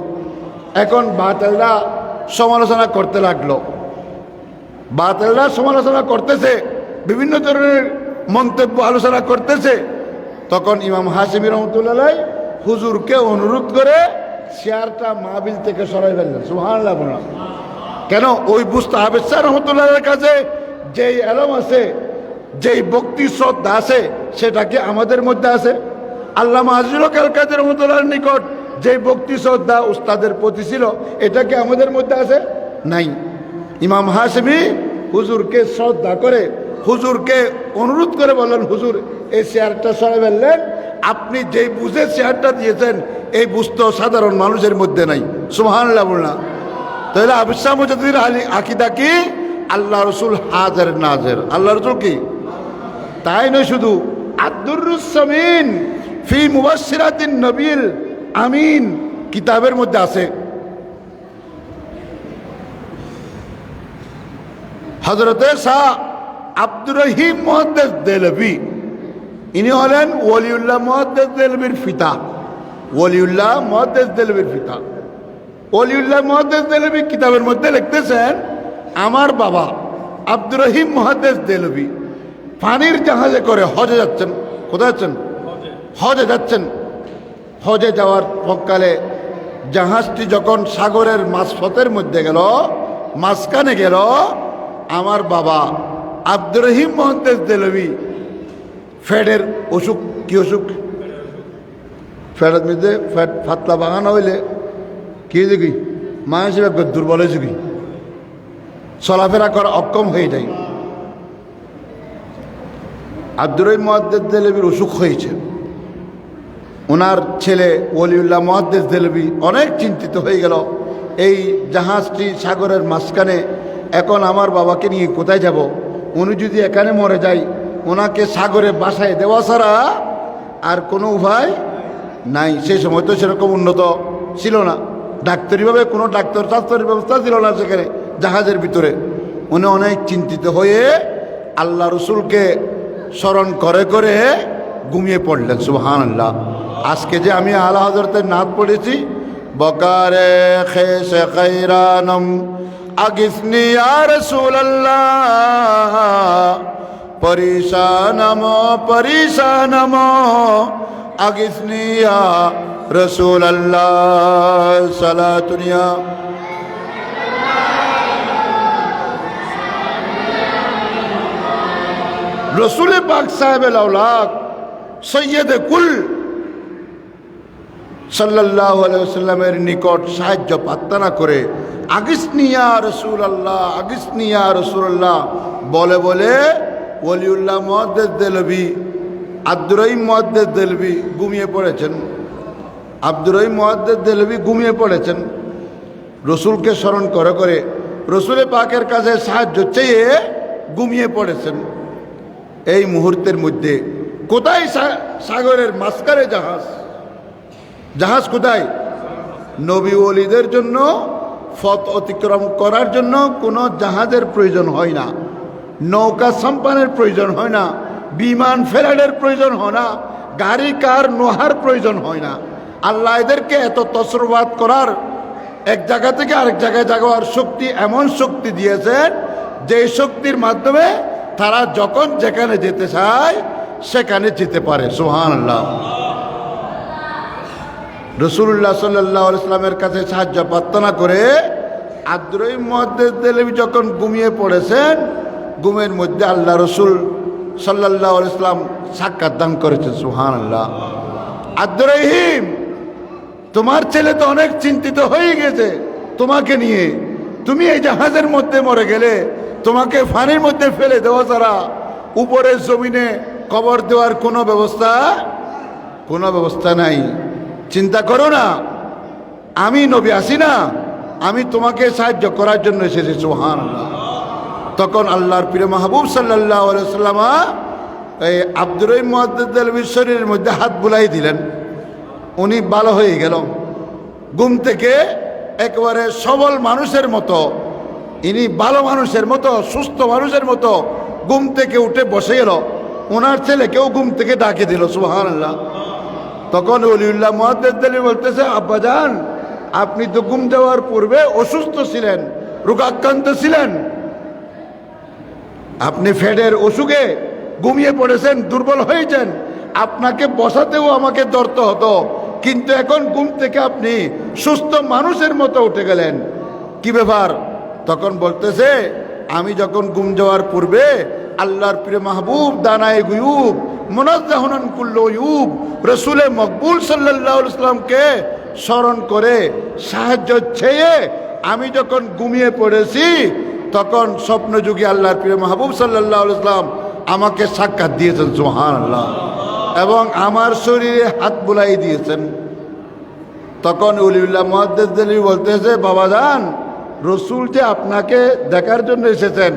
এখন বাতিলরা সমালোচনা করতে লাগলো, বাতিলরা সমালোচনা করতেছে, বিভিন্ন ধরনের মন্তব্য আলোচনা করতেছে। তখন ইমাম হাশিমি রহমতুল্লাহ হুজুরকে অনুরোধ করে চেয়ারটা মাহফিল থেকে সরাই ফেললেন, সুবহানাল্লাহ বললাম। কেন? ওই বুঝতে আবেদ শাহ রহমতুল্লাহের কাছে যেই এলম আছে, যেই ভক্তি শ্রদ্ধা আছে, সেটা কি আমাদের মধ্যে আছে? আল্লামা আজিজুল হক আল কাদি রহমতুল্লাহর নিকট যেই ভক্তি শ্রদ্ধা উস্তাদের প্রতি ছিল, এটা কি আমাদের মধ্যে আছে? নাই। ইমাম হাশিমি হুজুরকে শ্রদ্ধা করে, হুজুরকে অনুরোধ করে বললেন, হুজুর এই চেয়ারটা সরাই ফেললেন, আপনি যেই বুঝে চেয়ারটা দিয়েছেন এই বুঝ তো সাধারণ মানুষের মধ্যে নাই, সুবহানাল্লাহ বললাম। তাহলে আবেদ শাহ মুজাদ্দিদের আকীদা কি? আল্লাহ রসুল হাজির নাজির, আল্লাহ রসুল কি? তাই নয়, শুধু আদ-দুররুস সামিন ফি মুবাশশিরাতিন নবিয়্যিল আমিন কিতাবের মধ্যে আছে হযরতে শাহ আব্দুর রহিম মুহাদ্দিস দেহলভী, ইনি হলেন ওলিউল্লাহ মুহাদ্দিস দেহলভীর পিতা। ওলিউল্লাহ মুহাদ্দিস দেহলভীর পিতা। ওলিউল্লাহ মুহাদ্দিস দেহলভী কিতাবের মধ্যে লিখতেছেন, আমার বাবা আব্দুর রহিম মুহাদ্দিস দেহলভী পানির জাহাজে করে হজে যাচ্ছেন। কোথায় যাচ্ছেন? হজে যাচ্ছেন। হজে যাওয়ার পরকালে জাহাজটি যখন সাগরের মাঝপথের মধ্যে গেল, মাঝখানে গেল, আমার বাবা আব্দুর রহিম মুহাদ্দিস দেহলভী ফ্যাটের অসুখ, কি অসুখ? ফ্যাটের মধ্যে ফ্যাট ফাতলা বাগানো হইলে কি দেখি মানুষের দুর্বল হয়েছে, কি চলাফেরা করা অক্ষম হয়ে যায়। আব্দুর রহিম মুহাদ্দিস দেহলভীর অসুখ হয়েছে। ওনার ছেলে ওলিউল্লাহ মুহাদ্দিস দেহলভী অনেক চিন্তিত হয়ে গেল। এই জাহাজটি সাগরের মাঝখানে, এখন আমার বাবাকে নিয়ে কোথায় যাব? উনি যদি এখানে মরে যায়, ওনাকে সাগরে বাসায় দেওয়া ছাড়া আর কোনো উপায় নাই। সেই সময় তো সেরকম উন্নত ছিল না, ডাক্তারিভাবে কোনো ডাক্তারের ব্যবস্থা ছিল না সেখানে জাহাজের ভিতরে। উনি অনেক চিন্তিত হয়ে আল্লাহ রসুলকে স্মরণ করে করে ঘুমিয়ে পড়লেন। সুবহানাল্লাহ। আজকে যে আমি আলা হযরতের নাত পড়েছি, বকারে খেসে খৈরানম আগিসনি ইয়া রাসূলুল্লাহ, পরিশানম আগিসনি ইয়া রাসূলুল্লাহ, সালাতুনিয়া। রসুল পাক সাহেবের আওলাদ সৈয়দে কুল সাল্লাল্লাহু আলাইহি ওয়াসাল্লামের নিকট সাহায্য প্রার্থনা করে আগিসনি ইয়া রাসূলুল্লাহ, আগিসনি ইয়া রাসূলুল্লাহ বলে বলে ওলিউল্লাহ মুহাদ্দিস দেলভি, আব্দুর রহিম মুহাদ্দিস দেলভি ঘুমিয়ে পড়েছেন। আব্দুর রহিম মুহাদ্দিস দেলভি ঘুমিয়ে পড়েছেন। রসুলকে স্মরণ করে করে রসুল পাকের কাছে সাহায্য চেয়ে ঘুমিয়ে পড়েছেন। এই মুহূর্তের মধ্যে কোথায় সাগরের মাঝখানে জাহাজ কোথায়? নবী ওলিদের জন্য পথ অতিক্রম করার জন্য কোনো জাহাজের প্রয়োজন হয় না, নৌকা সম্পানের প্রয়োজন হয় না, বিমান ফেরাডের প্রয়োজন হয় না, গাড়ি কার নোহার প্রয়োজন হয় না। আল্লাহ এদেরকে এত তসরবাদ করার, এক জায়গা থেকে আরেক জায়গায় যাওয়ার শক্তি, এমন শক্তি দিয়েছেন যে শক্তির মাধ্যমে তারা যখন যেখানে যেতে চায় সেখানে যেতে পারে। সুবহানাল্লাহ। রাসূলুল্লাহ সাল্লাল্লাহু আলাইহি ওয়াসাল্লামের কাছে সাহায্য প্রার্থনা করে আব্দুর রহিম মুহাদ্দিস দেলভি যখন ঘুমিয়ে পড়েছেন, ঘুমের মধ্যে আল্লাহ রসুল সাল্লাল্লাহু আলাইহি ওয়াসাল্লাম সাক্ষাৎ দান করেছেন। সুবহানাল্লাহ। আব্দুর রহিম, তোমার ছেলে তো অনেক চিন্তিত হয়ে গেছে তোমাকে নিয়ে, তুমি এই জাহাজের মধ্যে মরে গেলে, তোমাকে পানির মধ্যে ফেলে দেওয়া ছাড়া উপরের জমিনে কবর দেওয়ার কোনো ব্যবস্থা নাই। চিন্তা করো না, আমি নবী আছি না, আমি তোমাকে সাহায্য করার জন্য এসেছি। সুবহানাল্লাহ। তখন আল্লাহর প্রিয় মাহবুব সাল্লাল্লাহু আলাইহি ওয়াসাল্লাম এই আব্দুর রহিম মুহাদ্দিস দেলভির শরীরের মধ্যে হাত বুলাই দিলেন। উনি ভালো হয়ে গেল। ঘুম থেকে একেবারে সবল মানুষের মতো, ইনি ভালো মানুষের মতো, সুস্থ মানুষের মতো ঘুম থেকে উঠে বসে গেল। ওনার ছেলেকেও ঘুম থেকে ডাকে দিল। সুবহানাল্লাহ। তখন ওলিউল্লাহ মুহাদ্দিস দেলভি বলতেছে, আব্বাজান, আপনি তো ঘুম যাওয়ার পূর্বে অসুস্থ ছিলেন, রোগাক্রান্ত ছিলেন, আপনি ফেডের অসুখে ঘুমিয়ে পড়েছেন, দুর্বল হয়েছেন, আপনাকে বসাতেও আমাকে ধরতে হতো, কিন্তু এখন ঘুম থেকে আপনি সুস্থ মানুষের মতো উঠে গেলেন, কি ব্যাপার? তখন বলতেছে, আমি যখন ঘুম যাওয়ার পূর্বে আল্লাহর প্রিয় মাহবুব দানায়ে গুয়ুব মুনাজ্জাহুন আন কুল্লি উয়ুব রাসূলে মকবুল সাল্লাল্লাহু আলাইহি ওয়াসাল্লামকে স্মরণ করে সাহায্য চেয়ে আমি যখন ঘুমিয়ে পড়েছি, তখন স্বপ্নযুগী আল্লাহর প্রিয় মাহবুব সাল্লাল্লাহু আলাইহি ওয়াসাল্লাম আমাকে সাক্ষাৎ দিয়েছেন। সুবহানাল্লাহ। এবং আমার শরীরে হাত বুলাই দিয়েছেন। তখন ওলিউল্লাহ মুহাদ্দিস দেলভি বলতেছে, বাবাজান, রসুল যে আপনাকে দেখার জন্য এসেছেন,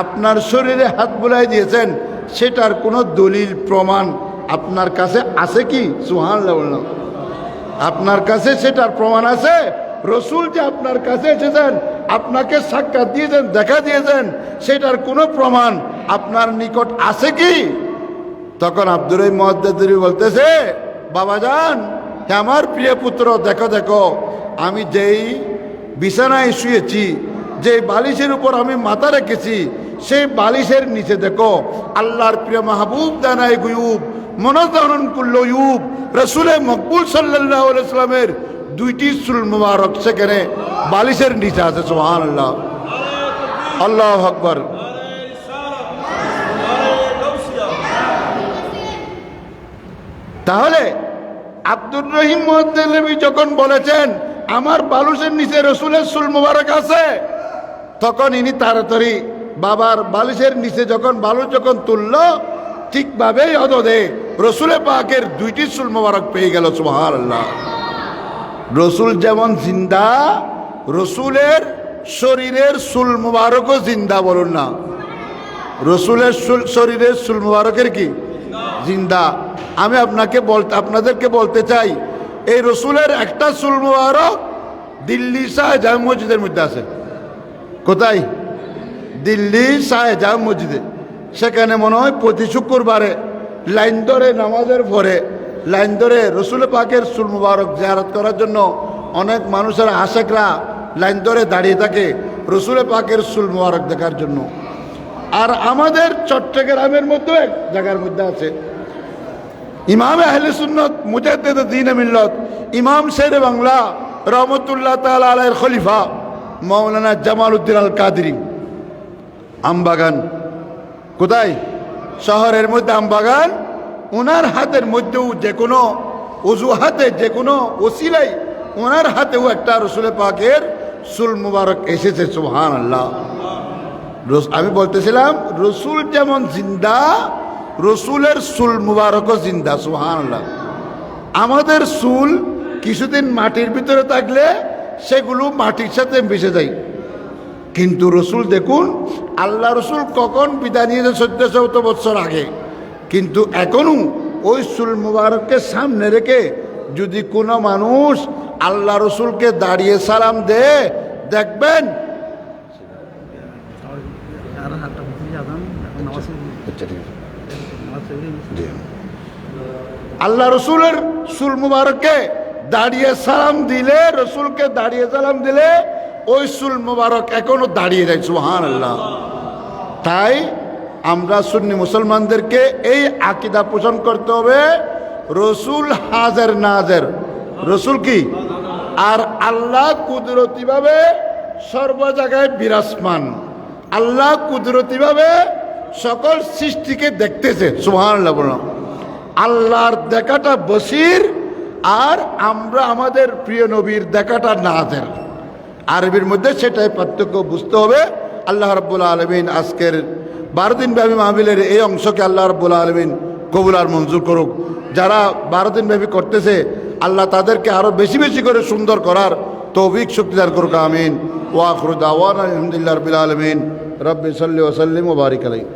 আপনার শরীরে হাত বুলাই দিয়েছেন, সেটার কোনো দলিল প্রমাণ আপনার কাছে আছে কি? সুবহানাল্লাহ বললাম, আপনার কাছে সেটার প্রমাণ আছে? রসুল যে আপনার কাছে এসেছেন, আপনাকে সাক্ষাৎ দিয়েছেন, দেখা দিয়েছেন, সেটার কোনো প্রমাণ আপনার নিকট আছে কি? তখন আব্দুর রহিম মুহাদ্দিস দেলভি বলতেছে, বাবাজান, আমার প্রিয় পুত্র, দেখো দেখো, আমি যেই বিছানায় শুয়েছি, যে বালিশের উপর আমি মাথা রেখেছি, সেই বালিশের নিচে দেখো আল্লাহর প্রিয় মাহবুব দানায়ে গুয়ুব মুনাজ্জাহুন আন কুল্লি উয়ুব রাসূলে মকবুল সাল্লাল্লাহু আলাইহি ওয়াসাল্লামের দুইটি চুল মুবারক সেখানে বালিশের নিচে আছে। সুবহানাল্লাহ। আল্লাহু আকবার। তাহলে আব্দুর রহিম মুহাদ্দিস দেলভি যখন বলেছেন আমার বালিশের নিচে রসুলের চুল মুবারক আছে, তখন ইনি তাড়াতাড়ি বাবার বালিশের নিচে যখন বালুশ যখন তুলল, ঠিকভাবেই অদদে রসুলে পাকের দুইটি চুল মোবারক পেয়ে গেল। সুবহানাল্লাহ। রসুল যেমন জিন্দা, রসুলের শরীরের চুল মুবারকও জিন্দা, বলুন না। রসুলের শরীরের চুল মুবারকের কি জিন্দা। আমি আপনাদেরকে বলতে চাই, এই রসুলের একটা চুল মুবারক দিল্লি শাহজাহান মসজিদের মধ্যে আছে। কোথায়? দিল্লি শাহজাহান মসজিদে। সেখানে মনে হয় প্রতি শুক্রবারে লাইন ধরে নামাজের পরে লাইন ধরে রসুল পাকের চুল মুবারক জিয়ারত করার জন্য অনেক মানুষের আশেকরা লাইন ধরে দাঁড়িয়ে থাকে রসুল পাকের চুল মুবারক দেখার জন্য। আর আমাদের চট্টগ্রামের মধ্যে এক জায়গার মধ্যে আছে ইমাম আহলে সুন্নাত মুজাদ্দিদ দ্বীন মিল্লাত ইমাম শেরে বাংলা রহমতুল্লাহ তাআলা আলাইহির খলিফা মাওলানা জামাল উদ্দিন আল কাদরি আমবাগান। কোথায়? শহরের মধ্যে আমবাগান। ওনার হাতের মধ্যেও যে কোনো অজুহাতে, যে কোনো ওসিলাই ওনার হাতেও একটা রসুল পাকের চুল মুবারক এসেছে। সুবহানাল্লাহ। আমি বলতেছিলাম রসুল যেমন জিন্দা, রসুলের চুল মুবারকও জিন্দা। সুবহানাল্লাহ। আমাদের চুল কিছুদিন মাটির ভিতরে থাকলে সেগুলো মাটির সাথে মিশে যায়, কিন্তু রসুল দেখুন, আল্লাহ রসুল কখন বিদায় নিয়েছে 1400 বছর আগে, কিন্তু এখনো ওই চুল মুবারককে সামনে রেখে যদি কোনো মানুষ আল্লাহ রসুলকে দাঁড়িয়ে সালাম দে, দেখবেন আল্লাহ রসুলের চুল মুবারককে দাঁড়িয়ে সালাম দিলে, রসুলকে দাঁড়িয়ে সালাম দিলে ওই চুল মুবারক এখনো দাঁড়িয়ে যায়। সুবহানাল্লাহ। তাই আমরা সুন্নি মুসলমানদেরকে এই আকীদা পোষণ করতে হবে, রসুল হাজার নাজার। রসুল কি? আর আল্লাহ কুদরতিভাবে সর্ব জায়গায় বিরাজমান। আল্লাহ কুদরতিভাবে সকল সৃষ্টিকে দেখতেছে। সুবহানাল্লাহ বললাম। আল্লাহর দেখাটা বসির, আর আমরা আমাদের প্রিয় নবীর দেখাটা নাজের। আরবির মধ্যে সেটাই পার্থক্য বুঝতে হবে। আল্লাহ রাব্বুল আলামিন আজকের 12 দিন ব্যাপী মাহফিলের এই অংশকে আল্লাহ রাব্বুল আলামিন কবুল আর মঞ্জুর করুক। যারা 12 দিন ব্যাপী করতেছে আল্লাহ তাদেরকে আরো বেশি বেশি করে সুন্দর করার তৌফিক শক্তিদান করুক। আমিন। ওয়া আখিরু দাওয়ানা আলহামদুলিল্লাহি রাব্বিল আলামিন। রব্বি সাল্লি ওয়া সাল্লিম ওয়া বারিক আলাইহি।